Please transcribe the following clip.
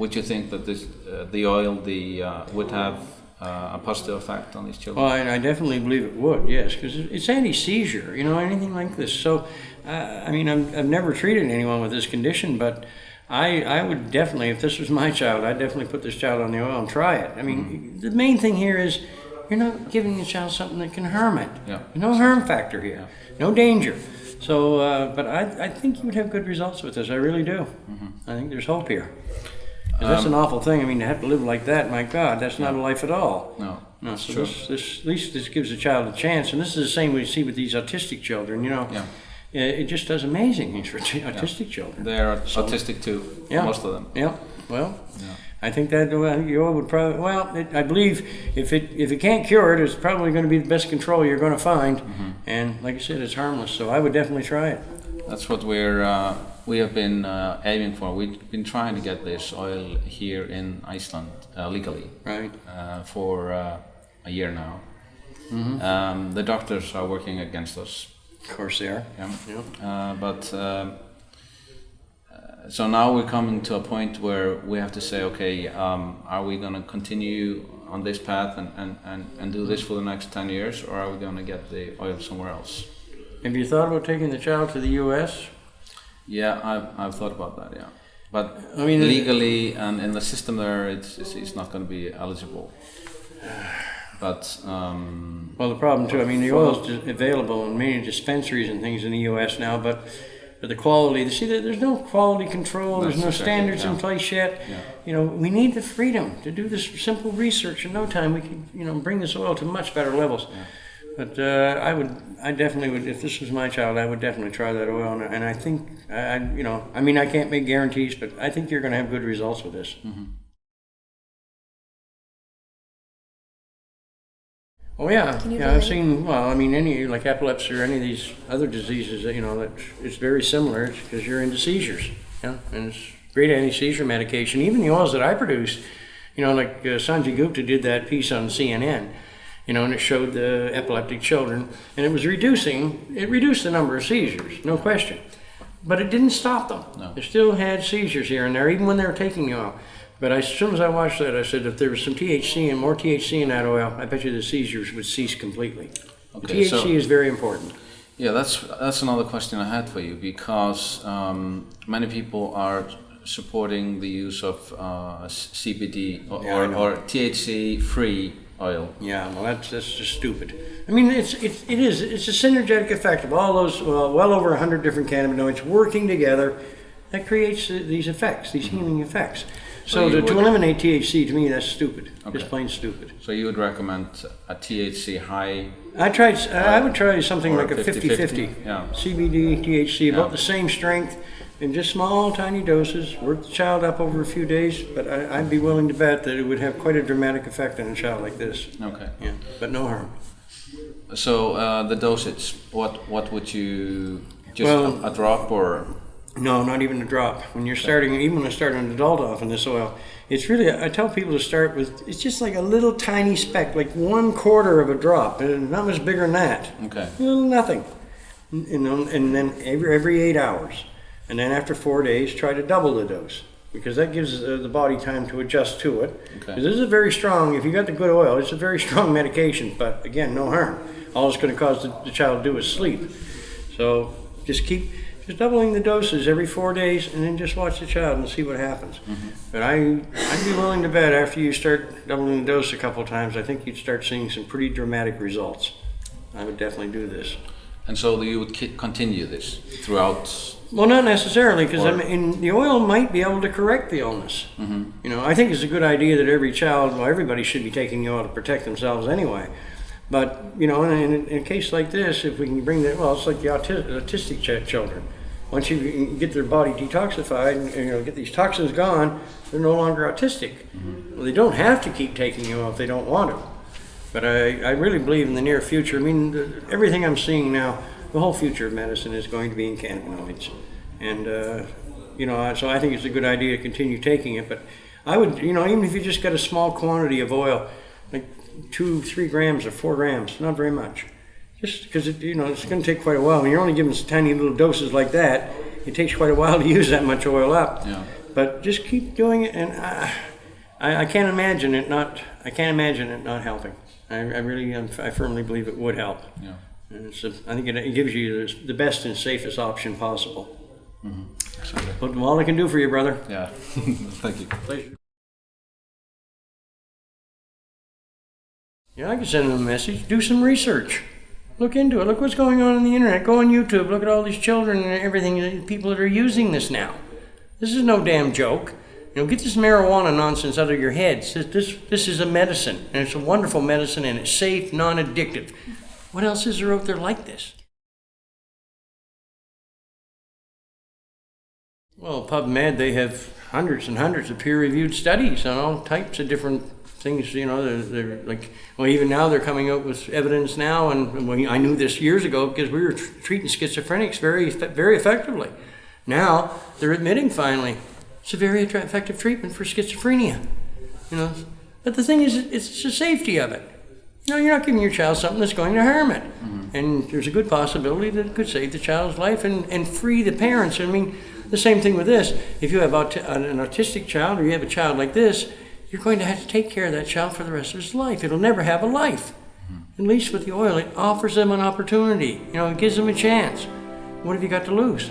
would you think that the oil would have a positive effect on these children? Well, I definitely believe it would, yes, because it's anti-seizure, anything like this. So, I've never treated anyone with this condition, but I would definitely, if this was my child, I'd definitely put this child on the oil and try it. The main thing here is you're not giving the child something that can harm it. Yeah. There's no harm factor here, no danger. So, but I think you would have good results with this. I really do. I think there's hope here. That's an awful thing. To have to live like that, my God, that's not a life at all. No, so at least this gives a child a chance. And this is the same we see with these autistic children, It just does amazing things for autistic children. They're autistic too, most of them. Yeah, well, I think that you would probably, I believe if it can't cure it, it's probably going to be the best control you're going to find. And like I said, it's harmless, so I would definitely try it. That's what we have been aiming for. We've been trying to get this oil here in Iceland legally, right? For a year now. The doctors are working against us. Of course they are. Yeah. So now we're coming to a point where we have to say, okay, are we going to continue on this path and do this for the next 10 years, or are we going to get the oil somewhere else? Have you thought about taking the child to the U.S.? Yeah, I've thought about that. Yeah, but legally and in the system there, it's not going to be eligible. But well, the problem too. The oil is available in many dispensaries and things in the U.S. now, but the quality. You see, there's no quality control. There's no standards in place yet. Yeah. We need the freedom to do this simple research. In no time, we can bring this oil to much better levels. Yeah. But I definitely would. If this was my child, I would definitely try that oil. And I think I can't make guarantees, but I think you're going to have good results with this. Oh yeah, I've seen. Well, any like epilepsy or any of these other diseases, that it's very similar. It's because you're into seizures, and it's great anti-seizure medication. Even the oils that I produce, like Sanjay Gupta did that piece on CNN, and it showed the epileptic children, and it reduced the number of seizures, no question, but it didn't stop them. No. They still had seizures here and there, even when they were taking the oil. But as soon as I watched that, I said, if there was some THC and more THC in that oil, I bet you the seizures would cease completely. Okay, THC is very important. Yeah, that's another question I had for you, because many people are supporting the use of CBD or THC-free oil. Yeah, well, that's just stupid. It's a synergetic effect of all those, well over 100 different cannabinoids working together that creates these effects, these healing effects. So to eliminate THC, to me, that's stupid. Okay. Just plain stupid. So you would recommend a THC high? I would try something like a 50-50. Yeah. CBD, THC, about the same strength, in just small, tiny doses. Work the child up over a few days, but I'd be willing to bet that it would have quite a dramatic effect on a child like this. Okay. Yeah, but no harm. So the dosage, what would you, a drop or? No, not even a drop. When you're starting, even when I start an adult off in this oil, it's really, I tell people to start with, it's just like a little tiny speck, like 1/4 of a drop, and not much bigger than that. Okay. Nothing. And then every 8 hours. And then after 4 days, try to double the dose, because that gives the body time to adjust to it. Okay. Because this is a very strong, if you got the good oil, it's a very strong medication, but again, no harm. All it's going to cause the child to do is sleep. So just doubling the doses every 4 days, and then just watch the child and see what happens. But I'd be willing to bet after you start doubling the dose a couple of times, I think you'd start seeing some pretty dramatic results. I would definitely do this. And so you would continue this throughout? Well, not necessarily, because the oil might be able to correct the illness. I think it's a good idea that every child, everybody should be taking the oil to protect themselves anyway. But, in a case like this, if we can bring it's like the autistic children. Once you get their body detoxified and get these toxins gone, they're no longer autistic. Well, they don't have to keep taking the oil if they don't want to. But I really believe in the near future. Everything I'm seeing now, the whole future of medicine is going to be in cannabinoids. And, so I think it's a good idea to continue taking it. But I would, even if you just got a small quantity of oil, like 2-3 grams or 4 grams, not very much. Just because it's going to take quite a while. When you're only giving tiny little doses like that, it takes quite a while to use that much oil up. Yeah. but just keep doing it, and I can't imagine it not. I can't imagine it not helping. I firmly believe it would help. Yeah. And I think it gives you the best and safest option possible. Exactly. But all I can do for you, brother. Yeah. Thank you. Pleasure. Yeah, I can send them a message. Do some research. Look into it. Look what's going on the internet. Go on YouTube. Look at all these children and everything, people that are using this now. This is no damn joke. Get this marijuana nonsense out of your heads. This is a medicine, and it's a wonderful medicine, and it's safe, non-addictive. What else is there out there like this? Well, PubMed, they have hundreds and hundreds of peer-reviewed studies on all types of different things. They're like, well, even now they're coming out with evidence now, and I knew this years ago because we were treating schizophrenics very, very effectively. Now they're admitting finally it's a very effective treatment for schizophrenia. But the thing is, it's the safety of it. You're not giving your child something that's going to harm it. And there's a good possibility that it could save the child's life and free the parents. I mean, the same thing with this. If you have an autistic child or you have a child like this, you're going to have to take care of that child for the rest of his life. It'll never have a life. At least with the oil, it offers them an opportunity. It gives them a chance. What have you got to lose?